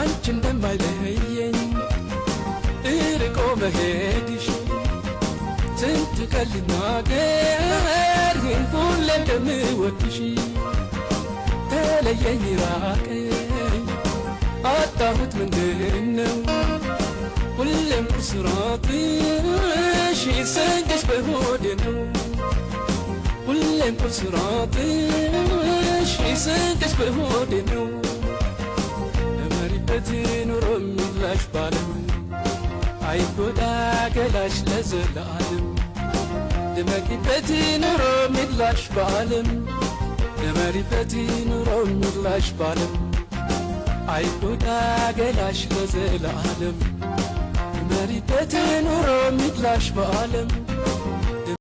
አንቺ እንደማይለየኝ እርቆ መሄድሽ ስንት ቀን ልናገር ሁሌ እንደምወድሽ ተለየኝ ራቀኝ አጣሁት ምንድነው ሁሌም ቁስራትሽ ስንቅሽ በሆዴ ነው ሁሌም ቁስራትሽ ስንቅሽ በሆዴ ነው ለመሪበት ኑሮ የሚላሽ ባለም አይጎዳ ገላሽ ለዘላለም ለመሪበት ኑሮ የሚላሽ ባለም ለመሪበት ኑሮ የሚላሽ ባለም አይጎዳ ገላሽ ለዘላለም ለመሪበት ኑሮ የሚላሽ ባለም